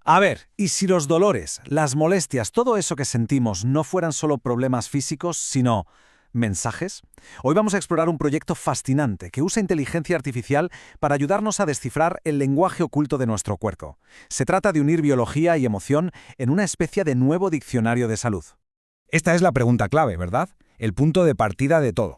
A ver, ¿y si los dolores, las molestias, todo eso que sentimos no fueran solo problemas físicos, sino mensajes? Hoy vamos a explorar un proyecto fascinante que usa inteligencia artificial para ayudarnos a descifrar el lenguaje oculto de nuestro cuerpo. Se trata de unir biología y emoción en una especie de nuevo diccionario de salud. Esta es la pregunta clave, ¿verdad? El punto de partida de todo.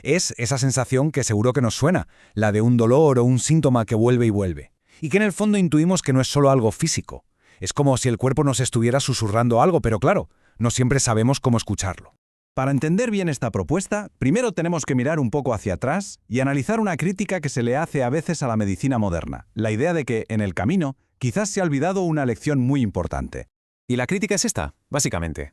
Es esa sensación que seguro que nos suena, la de un dolor o un síntoma que vuelve y vuelve. Y que en el fondo intuimos que no es solo algo físico. Es como si el cuerpo nos estuviera susurrando algo, pero claro, no siempre sabemos cómo escucharlo. Para entender bien esta propuesta, primero tenemos que mirar un poco hacia atrás y analizar una crítica que se le hace a veces a la medicina moderna, la idea de que, en el camino, quizás se ha olvidado una lección muy importante. Y la crítica es esta, básicamente,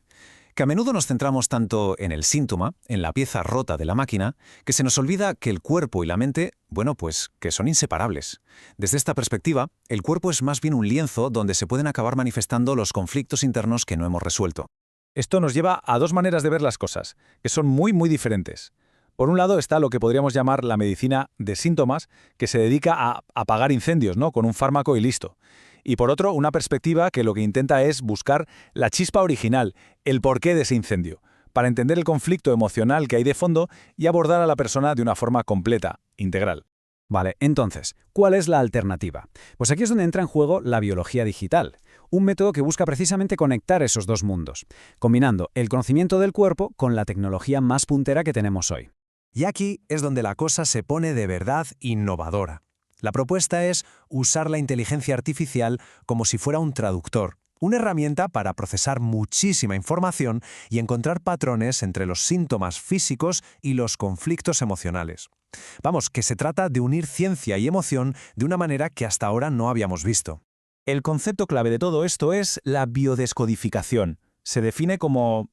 que a menudo nos centramos tanto en el síntoma, en la pieza rota de la máquina, que se nos olvida que el cuerpo y la mente, pues que son inseparables. Desde esta perspectiva, el cuerpo es más bien un lienzo donde se pueden acabar manifestando los conflictos internos que no hemos resuelto. Esto nos lleva a dos maneras de ver las cosas, que son muy diferentes. Por un lado está lo que podríamos llamar la medicina de síntomas, que se dedica a apagar incendios, ¿no?, con un fármaco y listo. Y por otro, una perspectiva que lo que intenta es buscar la chispa original, el porqué de ese incendio, para entender el conflicto emocional que hay de fondo y abordar a la persona de una forma completa, integral. Vale, entonces, ¿cuál es la alternativa? Pues aquí es donde entra en juego la biología digital, un método que busca precisamente conectar esos dos mundos, combinando el conocimiento del cuerpo con la tecnología más puntera que tenemos hoy. Y aquí es donde la cosa se pone de verdad innovadora. La propuesta es usar la inteligencia artificial como si fuera un traductor, una herramienta para procesar muchísima información y encontrar patrones entre los síntomas físicos y los conflictos emocionales. Vamos, que se trata de unir ciencia y emoción de una manera que hasta ahora no habíamos visto. El concepto clave de todo esto es la biodescodificación. Se define como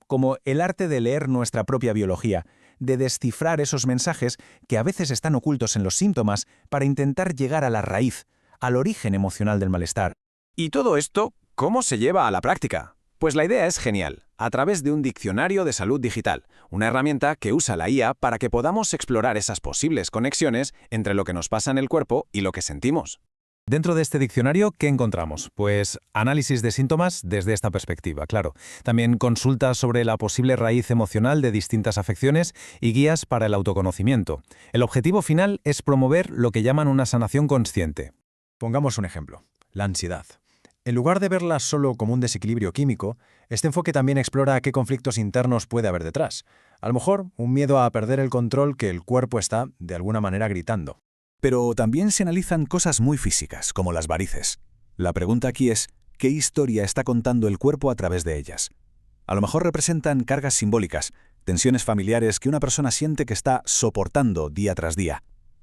como el arte de leer nuestra propia biología, de descifrar esos mensajes que a veces están ocultos en los síntomas para intentar llegar a la raíz, al origen emocional del malestar. ¿Y todo esto cómo se lleva a la práctica? Pues la idea es genial, a través de un diccionario de salud digital, una herramienta que usa la IA para que podamos explorar esas posibles conexiones entre lo que nos pasa en el cuerpo y lo que sentimos. Dentro de este diccionario, ¿qué encontramos? Pues análisis de síntomas desde esta perspectiva, claro. También consultas sobre la posible raíz emocional de distintas afecciones y guías para el autoconocimiento. El objetivo final es promover lo que llaman una sanación consciente. Pongamos un ejemplo, la ansiedad. En lugar de verla solo como un desequilibrio químico, este enfoque también explora qué conflictos internos puede haber detrás. A lo mejor, un miedo a perder el control que el cuerpo está, de alguna manera, gritando. Pero también se analizan cosas muy físicas, como las varices. La pregunta aquí es, ¿qué historia está contando el cuerpo a través de ellas? A lo mejor representan cargas simbólicas, tensiones familiares que una persona siente que está soportando día tras día.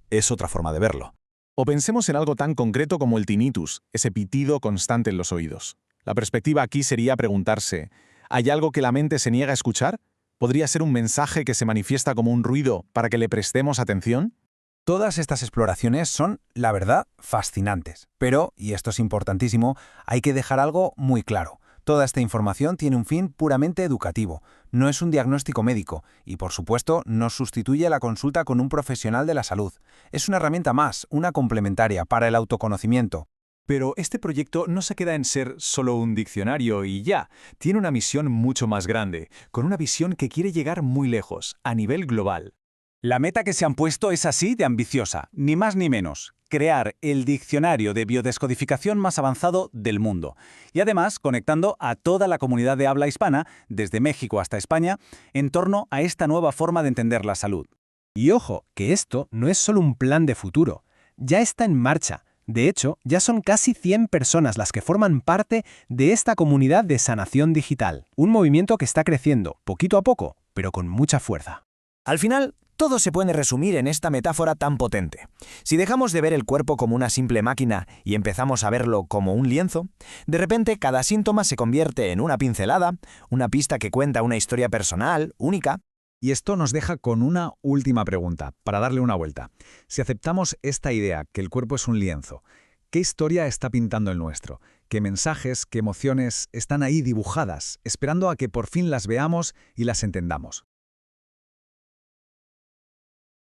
Es otra forma de verlo. O pensemos en algo tan concreto como el tinnitus, ese pitido constante en los oídos. La perspectiva aquí sería preguntarse, ¿hay algo que la mente se niega a escuchar? ¿Podría ser un mensaje que se manifiesta como un ruido para que le prestemos atención? Todas estas exploraciones son, la verdad, fascinantes. Pero, y esto es importantísimo, hay que dejar algo muy claro. Toda esta información tiene un fin puramente educativo, no es un diagnóstico médico y, por supuesto, no sustituye la consulta con un profesional de la salud. Es una herramienta más, una complementaria para el autoconocimiento. Pero este proyecto no se queda en ser solo un diccionario y ya. Tiene una misión mucho más grande, con una visión que quiere llegar muy lejos, a nivel global. La meta que se han puesto es así de ambiciosa, ni más ni menos: crear el diccionario de biodescodificación más avanzado del mundo. Y además conectando a toda la comunidad de habla hispana, desde México hasta España, en torno a esta nueva forma de entender la salud. Y ojo, que esto no es solo un plan de futuro, ya está en marcha. De hecho, ya son casi 100 personas las que forman parte de esta comunidad de sanación digital. Un movimiento que está creciendo, poquito a poco, pero con mucha fuerza. Al final, todo se puede resumir en esta metáfora tan potente. Si dejamos de ver el cuerpo como una simple máquina y empezamos a verlo como un lienzo, de repente cada síntoma se convierte en una pincelada, una pista que cuenta una historia personal, única. Y esto nos deja con una última pregunta, para darle una vuelta. Si aceptamos esta idea, que el cuerpo es un lienzo, ¿qué historia está pintando el nuestro? ¿Qué mensajes, qué emociones están ahí dibujadas, esperando a que por fin las veamos y las entendamos?